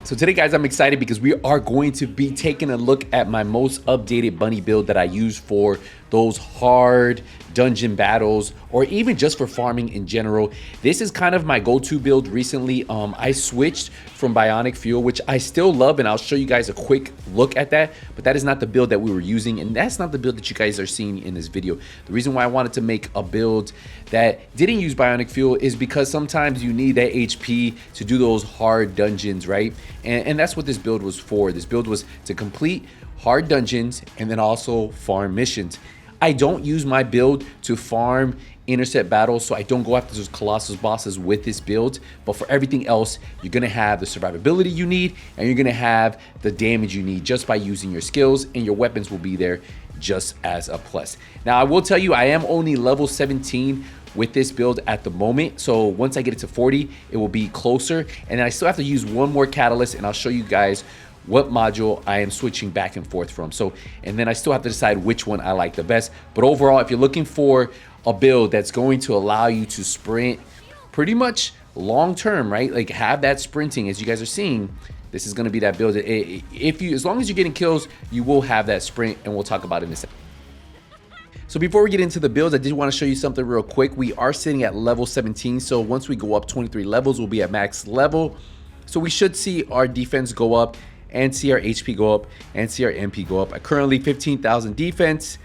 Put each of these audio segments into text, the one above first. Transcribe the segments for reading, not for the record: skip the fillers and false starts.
So today, guys, I'm excited because we are going to be taking a look at my most updated bunny build that I use for those hard dungeon battles or even just for farming in general. This is kind of my go-to build recently. I switched from bionic fuel, which I still love, and I'll show you guys a quick look at that, but that is not the build that we were using, and that's not the build that you guys are seeing in this video. The reason why I wanted to make a build that didn't use bionic fuel is because sometimes you need that HP to do those hard dungeons, right? And that's what this build was for. This build was to complete hard dungeons and then also farm missions. I don't use my build to farm intercept battles, so I don't go after those Colossus bosses with this build, but for everything else, you're gonna have the survivability you need, and you're gonna have the damage you need just by using your skills, and your weapons will be there just as a plus. Now, I will tell you, I am only level 17 with this build at the moment, so once I get it to 40, it will be closer, and I still have to use one more catalyst, and I'll show you guys what module I am switching back and forth from. So, and then I still have to decide which one I like the best. But overall, if you're looking for a build that's going to allow you to sprint pretty much long term, right? Like have that sprinting as you guys are seeing, this is gonna be that build. As long as you're getting kills, you will have that sprint, and we'll talk about it in a second. So before we get into the builds, I did want to show you something real quick. We are sitting at level 17. So once we go up 23 levels, we'll be at max level. So we should see our defense go up and see our HP go up and see our MP go up. Currently 15,000 defense,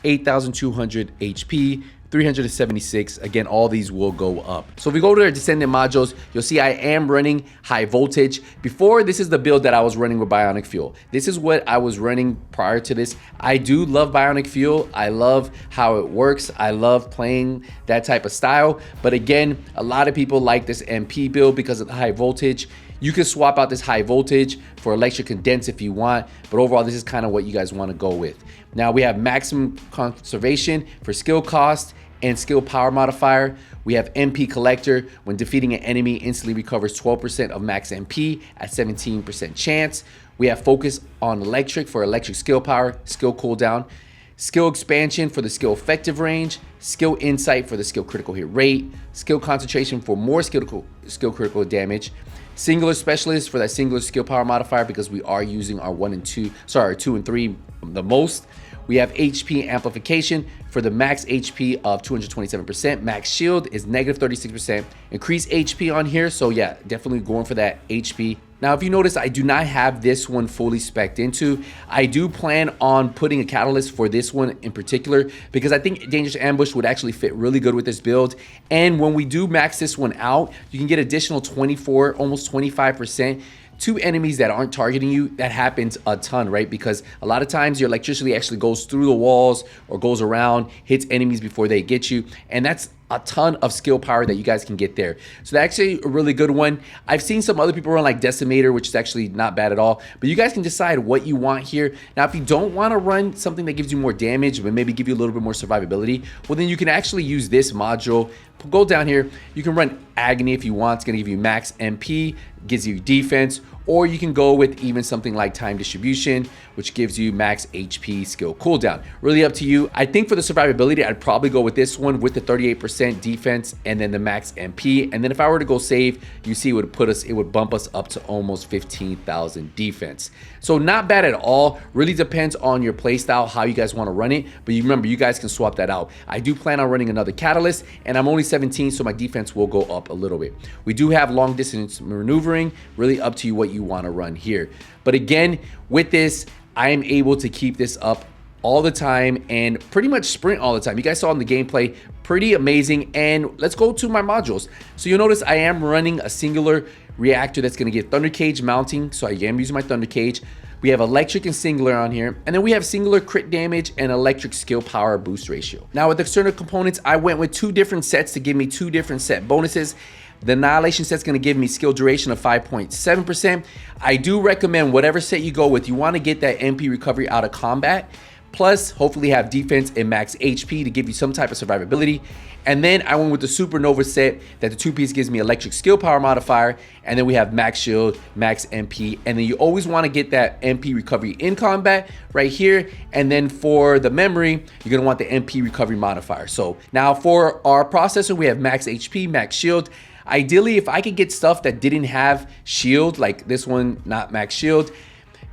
8,200 HP, 376. Again, all these will go up. So if we go to our Descendant modules, you'll see I am running high voltage. Before, this is the build that I was running with bionic fuel. This is what I was running prior to this. I do love bionic fuel. I love how it works. I love playing that type of style. But again, a lot of people like this MP build because of the high voltage. You can swap out this high voltage for electric condense if you want, but overall, this is kind of what you guys want to go with. Now we have maximum conservation for skill cost and skill power modifier. We have MP collector. When defeating an enemy, instantly recovers 12% of max MP at 17% chance. We have focus on electric for electric skill power, skill cooldown. Skill expansion for the skill effective range, skill insight for the skill critical hit rate, skill concentration for more skill critical damage, singular specialist for that singular skill power modifier because we are using our 2 and 3 the most. We have HP amplification for the max HP of 227%. Max shield is negative 36%. Increase HP on here. So yeah, definitely going for that HP. Now, if you notice, I do not have this one fully spec'd into. I do plan on putting a catalyst for this one in particular because I think Dangerous Ambush would actually fit really good with this build. And when we do max this one out, you can get additional 24, almost 25% to enemies that aren't targeting you. That happens a ton, right? Because a lot of times your electricity actually goes through the walls or goes around, hits enemies before they get you. And that's a ton of skill power that you guys can get there. So that's actually a really good one. I've seen some other people run like Decimator, which is actually not bad at all, but you guys can decide what you want here. Now, if you don't want to run something that gives you more damage, but maybe give you a little bit more survivability, well, then you can actually use this module. Go down here. You can run Agony if you want. It's going to give you max MP, gives you defense, or you can go with even something like Time Distribution, which gives you max HP skill cooldown. Really up to you. I think for the survivability, I'd probably go with this one with the 38% defense and then the max MP. And then if I were to go save, you see it would bump us up to almost 15,000 defense. So not bad at all. Really depends on your playstyle, how you guys want to run it. But you remember, you guys can swap that out. I do plan on running another catalyst, and I'm only 17, so my defense will go up a little bit. We do have long distance maneuvering. Really up to you what you want to run here. But again, with this, I am able to keep this up all the time and pretty much sprint all the time. You guys saw in the gameplay, pretty amazing. And let's go to my modules. So you'll notice I am running a singular reactor that's going to get Thunder Cage mounting. So I am using my Thunder Cage. We have electric and singular on here. And then we have singular crit damage and electric skill power boost ratio. Now with external components, I went with 2 different sets to give me 2 different set bonuses. The Annihilation set's going to give me skill duration of 5.7%. I do recommend whatever set you go with, you want to get that MP recovery out of combat. Plus, hopefully have defense and max HP to give you some type of survivability. And then I went with the Supernova set that the 2-piece gives me electric skill power modifier. And then we have max shield, max MP. And then you always want to get that MP recovery in combat right here. And then for the memory, you're going to want the MP recovery modifier. So now for our processor, we have max HP, max shield. Ideally, if I could get stuff that didn't have shield, like this one, not max shield,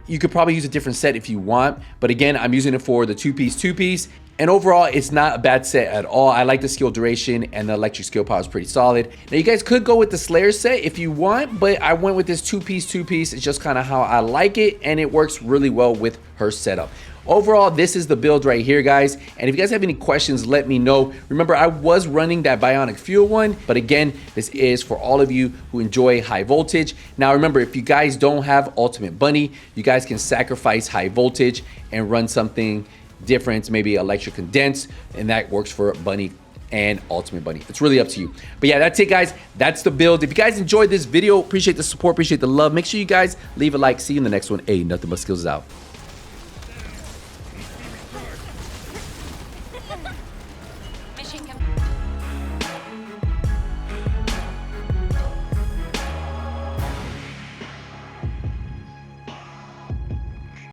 you could probably use a different set if you want. But again, I'm using it for the two-piece. And overall, it's not a bad set at all. I like the skill duration, and the electric skill power is pretty solid. Now, you guys could go with the Slayer set if you want, but I went with this two-piece. It's just kind of how I like it, and it works really well with her setup. Overall, this is the build right here, guys. And if you guys have any questions, let me know. Remember, I was running that Bionic Fuel one, but again, this is for all of you who enjoy high voltage. Now, remember, if you guys don't have Ultimate Bunny, you guys can sacrifice high voltage and run something different, maybe electric condense, and that works for Bunny and Ultimate Bunny. It's really up to you. But yeah, that's it, guys. That's the build. If you guys enjoyed this video, appreciate the support, appreciate the love. Make sure you guys leave a like. See you in the next one. Hey, nothing but skills out.